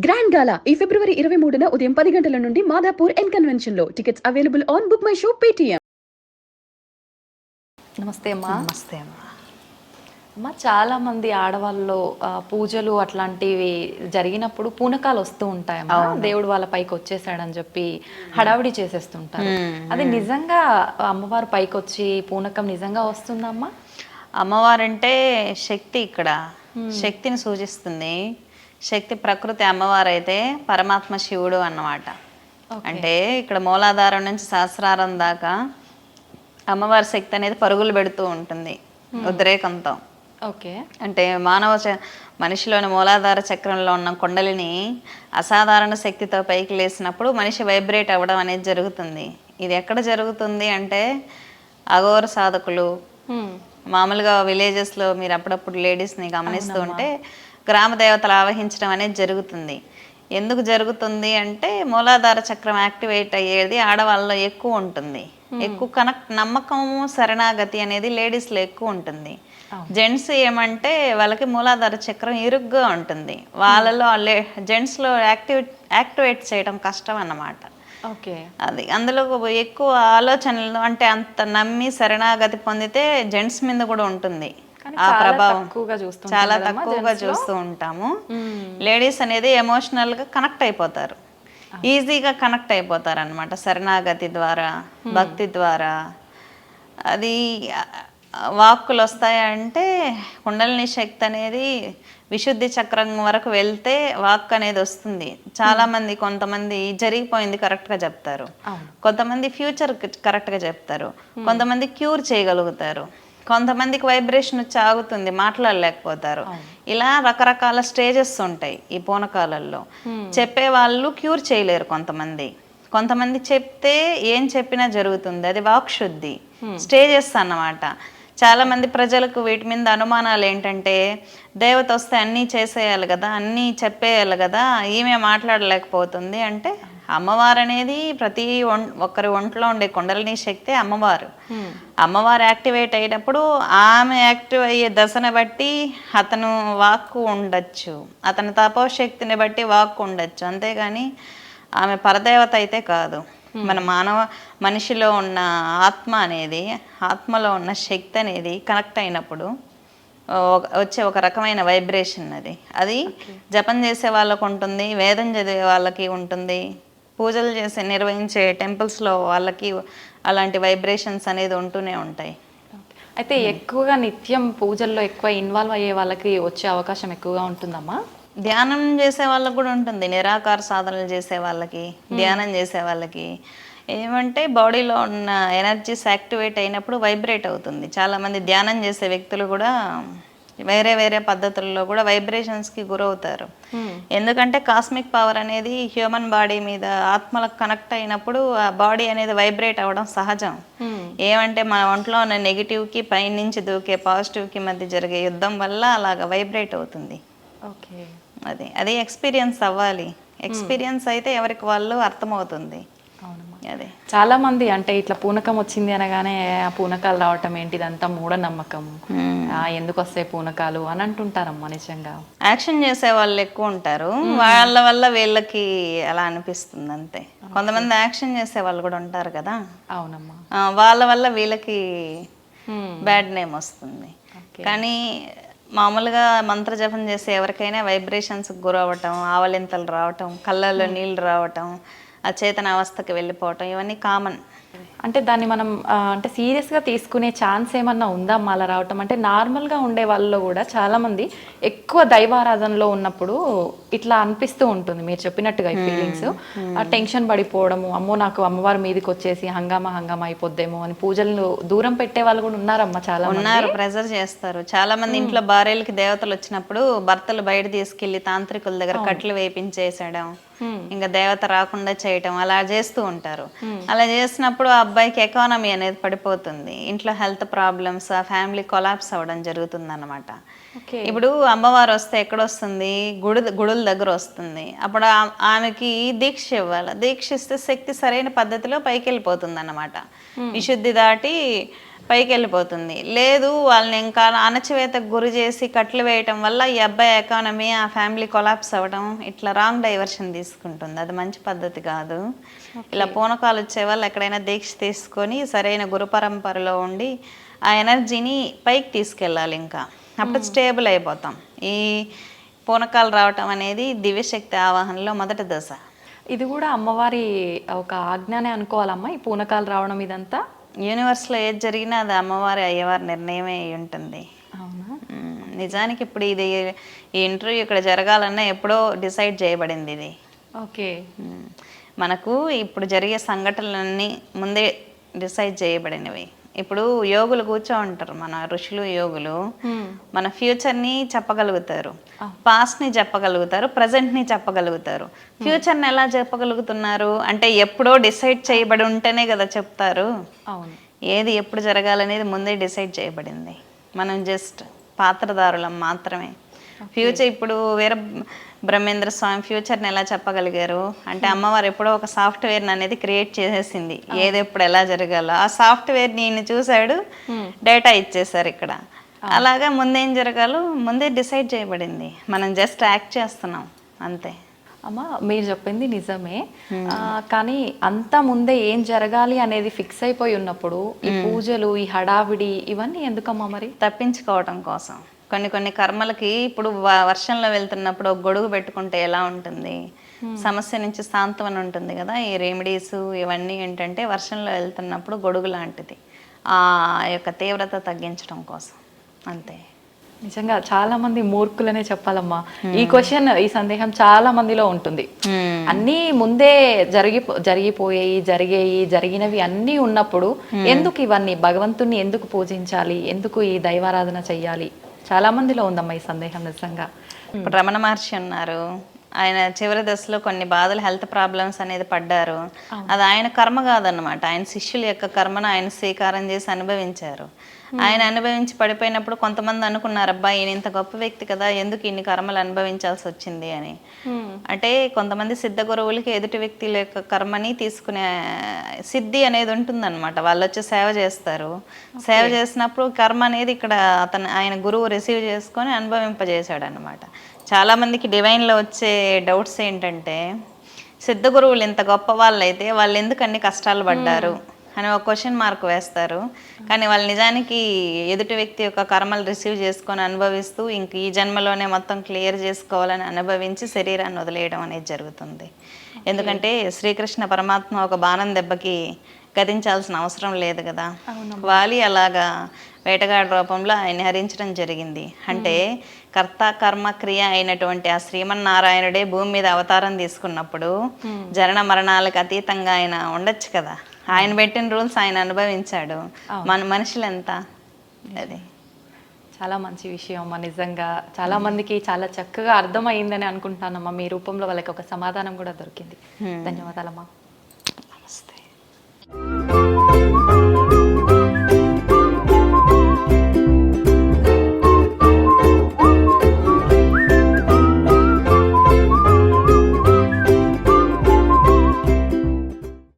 Grand గాలా ఈ ఫిబ్రవరి 23న ఉదయం 10 గంటల నుండి మాదాపూర్ ఎన్ కన్వెన్షన్ లో. Tickets available on book my show Paytm. నమస్తే అమ్మా. నమస్తే అమ్మ. అమ్మ, చాలా మంది ఆడవాళ్ళు పూజలు అట్లాంటివి జరిగినప్పుడు పూనకాలు వస్తూ ఉంటాయమ్మా. దేవుడు వాళ్ళ పైకి వచ్చేసాడని చెప్పి హడావిడి చేసేస్తుంటారు. అది నిజంగా అమ్మవారు పైకి వచ్చి పూనకం నిజంగా వస్తుందమ్మా? అమ్మవారంటే శక్తి, ఇక్కడ శక్తిని సూచిస్తుంది. శక్తి ప్రకృతి అమ్మవారు అయితే పరమాత్మ శివుడు అన్నమాట. అంటే ఇక్కడ మూలాధారం నుంచి సహస్రారం దాకా అమ్మవారి శక్తి అనేది పరుగులు పెడుతూ ఉంటుంది ఉద్రేకంతో. ఓకే. అంటే మనిషిలోని మూలాధార చక్రంలో ఉన్న కుండలిని అసాధారణ శక్తితో పైకి లేసినప్పుడు మనిషి వైబ్రేట్ అవ్వడం అనేది జరుగుతుంది. ఇది ఎక్కడ జరుగుతుంది అంటే అఘోర సాధకులు, మామూలుగా విలేజెస్లో మీరు అప్పుడప్పుడు లేడీస్ని గమనిస్తూ ఉంటే గ్రామ దేవతలు ఆవహించడం అనేది జరుగుతుంది. ఎందుకు జరుగుతుంది అంటే మూలాధార చక్రం యాక్టివేట్ అయ్యేది ఆడవాళ్ళలో ఎక్కువ ఉంటుంది. ఎక్కువ నమ్మకము, శరణాగతి అనేది లేడీస్లో ఎక్కువ ఉంటుంది. జెంట్స్ ఏమంటే వాళ్ళకి మూలాధార చక్రం ఇరుగ్గా ఉంటుంది. వాళ్ళలో జెంట్స్లో యాక్టివేట్ చేయడం కష్టం అన్నమాట. ఓకే. అది అందులో ఎక్కువ ఆలోచనలు, అంటే అంత నమ్మి శరణాగతి పొందితే జెంట్స్ మీద కూడా ఉంటుంది ఆ ప్రభావం. చాలా తక్కువగా చూస్తూ ఉంటాము. లేడీస్ అనేది ఎమోషనల్ గా కనెక్ట్ అయిపోతారు, ఈజీగా కనెక్ట్ అయిపోతారు అనమాట శరణాగతి ద్వారా, భక్తి ద్వారా. అది వాక్కులు వస్తాయంటే కుండలిని శక్తి అనేది విశుద్ధి చక్రం వరకు వెళ్తే వాక్ అనేది వస్తుంది. చాలా మంది, కొంతమంది జరిగిపోయింది కరెక్ట్గా చెప్తారు, కొంతమంది ఫ్యూచర్ కరెక్ట్గా చెప్తారు, కొంతమంది క్యూర్ చేయగలుగుతారు, కొంతమందికి వైబ్రేషన్ వచ్చి ఆగుతుంది, మాట్లాడలేకపోతారు. ఇలా రకరకాల స్టేజెస్ ఉంటాయి ఈ పూనకాలలో. చెప్పే వాళ్ళు క్యూర్ చేయలేరు కొంతమంది చెప్తే ఏం చెప్పినా జరుగుతుంది. అది వాక్ శుద్ధి స్టేజెస్ అన్నమాట. చాలా మంది ప్రజలకు వీటి మీద అనుమానాలు ఏంటంటే, దేవత వస్తే అన్నీ చేసేయాలి కదా, అన్నీ చెప్పేయాలి కదా, ఈమె మాట్లాడలేకపోతుంది అంటే, అమ్మవారు అనేది ప్రతి ఒక్కరి ఒంట్లో ఉండే కుండలిని శక్తి అమ్మవారు. అమ్మవారు యాక్టివేట్ అయినప్పుడు ఆమె యాక్టివ్ అయ్యే దశను బట్టి అతను వాక్కు ఉండొచ్చు, అతని తపోశక్తిని బట్టి వాక్కు ఉండొచ్చు. అంతేగాని ఆమె పరదేవత అయితే కాదు. మన మనిషిలో ఉన్న ఆత్మ అనేది, ఆత్మలో ఉన్న శక్తి అనేది కనెక్ట్ అయినప్పుడు వచ్చే ఒక రకమైన వైబ్రేషన్ అది జపం చేసే వాళ్ళకు ఉంటుంది, వేదం చదివే వాళ్ళకి ఉంటుంది, పూజలు నిర్వహించే టెంపుల్స్లో వాళ్ళకి అలాంటి వైబ్రేషన్స్ అనేది ఉంటూనే ఉంటాయి. అయితే ఎక్కువగా నిత్యం పూజల్లో ఎక్కువ ఇన్వాల్వ్ అయ్యే వాళ్ళకి వచ్చే అవకాశం ఎక్కువగా ఉంటుందమ్మా? ధ్యానం చేసే వాళ్ళకి కూడా ఉంటుంది. నిరాకార సాధనలు చేసే వాళ్ళకి, ధ్యానం చేసే వాళ్ళకి ఏమంటే బాడీలో ఉన్న ఎనర్జీస్ యాక్టివేట్ అయినప్పుడు వైబ్రేట్ అవుతుంది. చాలామంది ధ్యానం చేసే వ్యక్తులు కూడా వేరే వేరే పద్ధతుల్లో కూడా వైబ్రేషన్స్కి గురవుతారు. ఎందుకంటే కాస్మిక్ పవర్ అనేది హ్యూమన్ బాడీ మీద ఆత్మలకు కనెక్ట్ అయినప్పుడు ఆ బాడీ అనేది వైబ్రేట్ అవ్వడం సహజం. ఏమంటే మన ఒంట్లో ఉన్న నెగిటివ్కి పైనుంచి దూకే పాజిటివ్కి మధ్య జరిగే యుద్ధం వల్ల అలాగ వైబ్రేట్ అవుతుంది. ఓకే. అది ఎక్స్పీరియన్స్ అవ్వాలి. ఎక్స్పీరియన్స్ అయితే ఎవరికి వాళ్ళు అర్థమవుతుంది. అదే చాలా మంది అంటే ఇట్లా పూనకం వచ్చింది అనగానే ఆ పూనకాలు రావటం ఏంటి, ఇదంతా మూఢనమ్మకం, ఎందుకు వస్తాయి పూనకాలు అని అంటుంటారమ్మా. నిజంగా యాక్షన్ చేసే వాళ్ళు ఎక్కువ ఉంటారు, వాళ్ళ వల్ల వీళ్ళకి అలా అనిపిస్తుంది అంతే. కొంతమంది యాక్షన్ చేసే వాళ్ళు కూడా ఉంటారు కదా. అవునమ్మా. వాళ్ళ వల్ల వీళ్ళకి బ్యాడ్ నేమ్ వస్తుంది. కానీ మామూలుగా మంత్ర జపం చేసే ఎవరికైనా వైబ్రేషన్స్కి గురవటం, ఆవలింతలు రావటం, కళ్ళల్లో నీళ్ళు రావటం, అచేతన అవస్థకి వెళ్ళిపోవటం, ఇవన్నీ కామన్. అంటే దాన్ని మనం అంటే సీరియస్గా తీసుకునే ఛాన్స్ ఏమన్నా ఉందా అలా రావటం? అంటే నార్మల్గా ఉండే వాళ్ళలో కూడా చాలామంది ఎక్కువ దైవారాధనలో ఉన్నప్పుడు ఇట్లా అనిపిస్తూ ఉంటుంది మీరు చెప్పినట్టుగా. ఈ ఫీలింగ్స్, ఆ టెన్షన్ పడిపోవడము, అమ్మో నాకు అమ్మవారి మీదకి వచ్చేసి హంగామా అయిపోద్దేమో అని పూజలను దూరం పెట్టే వాళ్ళు కూడా ఉన్నారమ్మా. చాలా ఉన్నారు, ప్రెజర్ చేస్తారు. చాలా మంది ఇంట్లో భార్యలకి దేవతలు వచ్చినప్పుడు భర్తలు బయట తీసుకెళ్లి తాంత్రికుల దగ్గర కట్లు వేయించేసేయడం, ఇంకా దేవత రాకుండా చేయటం, అలా చేస్తూ ఉంటారు. అలా చేసినప్పుడు ఆ అబ్బాయికి ఎకానమీ అనేది పడిపోతుంది, ఇంట్లో హెల్త్ ప్రాబ్లమ్స్, ఆ ఫ్యామిలీ కొలాప్స్ అవ్వడం జరుగుతుంది అన్నమాట. ఇప్పుడు అమ్మవారు వస్తే ఎక్కడొస్తుంది? గుడుల దగ్గర వస్తుంది. అప్పుడు ఆమెకి దీక్ష ఇవ్వాలి. దీక్ష ఇస్తే శక్తి సరైన పద్ధతిలో పైకి వెళ్ళిపోతుంది అన్నమాట. విశుద్ధి దాటి పైకి వెళ్ళిపోతుంది. లేదు వాళ్ళని ఇంకా అణచివేతకు గురి చేసి కట్లు వేయటం వల్ల ఈ అబ్బాయి ఎకానమీ ఆ ఫ్యామిలీ కొలాప్స్ అవ్వడం, ఇట్లా రాంగ్ డైవర్షన్ తీసుకుంటుంది. అది మంచి పద్ధతి కాదు. ఇలా పూనకాలు వచ్చే వాళ్ళు ఎక్కడైనా దీక్ష తీసుకొని సరైన గురు పరంపరలో ఉండి ఆ ఎనర్జీని పైకి తీసుకెళ్ళాలి. ఇంకా అప్పుడు స్టేబుల్ అయిపోతాం. ఈ పూనకాలు రావటం అనేది దివ్యశక్తి ఆవాహనలో మొదటి దశ. ఇది కూడా అమ్మవారి ఒక ఆజ్ఞానే అనుకోవాలమ్మా, ఈ పూనకాలు రావడం ఇదంతా? యూనివర్స్లో ఏది జరిగినా అది అమ్మవారి అయ్యవారి నిర్ణయమే అయి ఉంటుంది. అవునా? నిజానికి ఇప్పుడు ఇది ఈ ఇంటర్వ్యూ ఇక్కడ జరగాలన్నా ఎప్పుడో డిసైడ్ చేయబడింది ఇది. ఓకే. మనకు ఇప్పుడు జరిగే సంఘటనలన్నీ ముందే డిసైడ్ చేయబడినవి. ఇప్పుడు యోగులు కూర్చో ఉంటారు, మన ఋషులు యోగులు మన ఫ్యూచర్ని చెప్పగలుగుతారు, పాస్ట్ని చెప్పగలుగుతారు, ప్రజెంట్ని చెప్పగలుగుతారు. ఫ్యూచర్ని ఎలా చెప్పగలుగుతున్నారు అంటే ఎప్పుడో డిసైడ్ చేయబడి ఉంటేనే కదా చెప్తారు. అవును. ఏది ఎప్పుడు జరగాలనేది ముందే డిసైడ్ చేయబడింది. మనం జస్ట్ పాత్రదారులం మాత్రమే. ఫ్యూచర్ ఇప్పుడు వీర బ్రహ్మేంద్ర స్వామి ఫ్యూచర్ని ఎలా చెప్పగలిగారు అంటే అమ్మవారు ఎప్పుడో ఒక సాఫ్ట్వేర్ని అనేది క్రియేట్ చేసేసింది, ఏది ఎప్పుడు ఎలా జరగాలో. ఆ సాఫ్ట్వేర్ నేను చూశాడు, డేటా ఇచ్చేసారు ఇక్కడ. అలాగా ముందేం జరగాలో ముందే డిసైడ్ చేయబడింది, మనం జస్ట్ యాక్ట్ చేస్తున్నాం అంతే. అమ్మ మీరు చెప్పింది నిజమే, కానీ అంతా ముందే ఏం జరగాలి అనేది ఫిక్స్ అయిపోయి ఉన్నప్పుడు ఈ పూజలు, ఈ హడావిడి ఇవన్నీ ఎందుకమ్మా మరి? తప్పించుకోవటం కోసం. కొన్ని కర్మలకి ఇప్పుడు వర్షంలో వెళ్తున్నప్పుడు ఒక గొడుగు పెట్టుకుంటే ఎలా ఉంటుంది, సమస్య నుంచి సాంత్వన ఉంటుంది కదా. ఈ రెమెడీస్ ఇవన్నీ ఏంటంటే వర్షంలో వెళ్తున్నప్పుడు గొడుగు లాంటిది, ఆ యొక్క తీవ్రత తగ్గించడం కోసం అంతే. నిజంగా చాలా మంది మూర్ఖులనే చెప్పాలమ్మా. ఈ క్వశ్చన్, ఈ సందేహం చాలా మందిలో ఉంటుంది. అన్నీ ముందే జరిగినవి అన్నీ ఉన్నప్పుడు ఎందుకు ఇవన్నీ, భగవంతుణ్ణి ఎందుకు పూజించాలి, ఎందుకు ఈ దైవారాధన చెయ్యాలి, చాలా మందిలో ఉందమ్మా ఈ సందేహం నిజంగా. ఇప్పుడు రమణ మహర్షి ఉన్నారు, ఆయన చివరి దశలో కొన్ని బాధలు, హెల్త్ ప్రాబ్లమ్స్ అనేది పడ్డారు. అది ఆయన కర్మ కాదనమాట, ఆయన శిష్యుల యొక్క కర్మను ఆయన స్వీకారం చేసి అనుభవించారు. ఆయన అనుభవించి పడిపోయినప్పుడు కొంతమంది అనుకున్నారు, అబ్బా ఈయన ఇంత గొప్ప వ్యక్తి కదా, ఎందుకు ఇన్ని కర్మలు అనుభవించాల్సి వచ్చింది అని. అంటే కొంతమంది సిద్ధ గురువులకి ఎదుటి వ్యక్తుల యొక్క కర్మని తీసుకునే సిద్ధి అనేది ఉంటుందన్నమాట. వాళ్ళు వచ్చి సేవ చేస్తారు, సేవ చేసినప్పుడు కర్మ అనేది ఇక్కడ ఆయన గురువు రిసీవ్ చేసుకొని అనుభవింపజేశాడు అనమాట. చాలామందికి డివైన్లో వచ్చే డౌట్స్ ఏంటంటే, సిద్ధ గురువులు ఇంత గొప్ప వాళ్ళు అయితే వాళ్ళు ఎందుకు అన్ని కష్టాలు పడ్డారు అని ఒక క్వశ్చన్ మార్క్ వేస్తారు. కానీ వాళ్ళు నిజానికి ఎదుటి వ్యక్తి యొక్క కర్మలు రిసీవ్ చేసుకొని అనుభవిస్తూ ఇంక ఈ జన్మలోనే మొత్తం క్లియర్ చేసుకోవాలని అనుభవించి శరీరాన్ని వదిలేయడం అనేది జరుగుతుంది. ఎందుకంటే శ్రీకృష్ణ పరమాత్మ ఒక బాణం దెబ్బకి గతించాల్సిన అవసరం లేదు కదా. వాలి అలాగా వేటగాడి రూపంలో ఆయన హరించడం జరిగింది. అంటే కర్త కర్మ క్రియ అయినటువంటి ఆ శ్రీమన్నారాయణుడే భూమి మీద అవతారం తీసుకున్నప్పుడు జనన మరణాలకు అతీతంగా ఆయన ఉండొచ్చు కదా. ఆయన పెట్టిన రూల్స్ ఆయన అనుభవించాడు, మన మనుషులు ఎంత. అది చాలా మంచి విషయం అమ్మా. నిజంగా చాలా మందికి చాలా చక్కగా అర్థమైందని అనుకుంటానమ్మా. మీ రూపంలో వాళ్ళకి ఒక సమాధానం కూడా దొరికింది. ధన్యవాదాలమ్మా.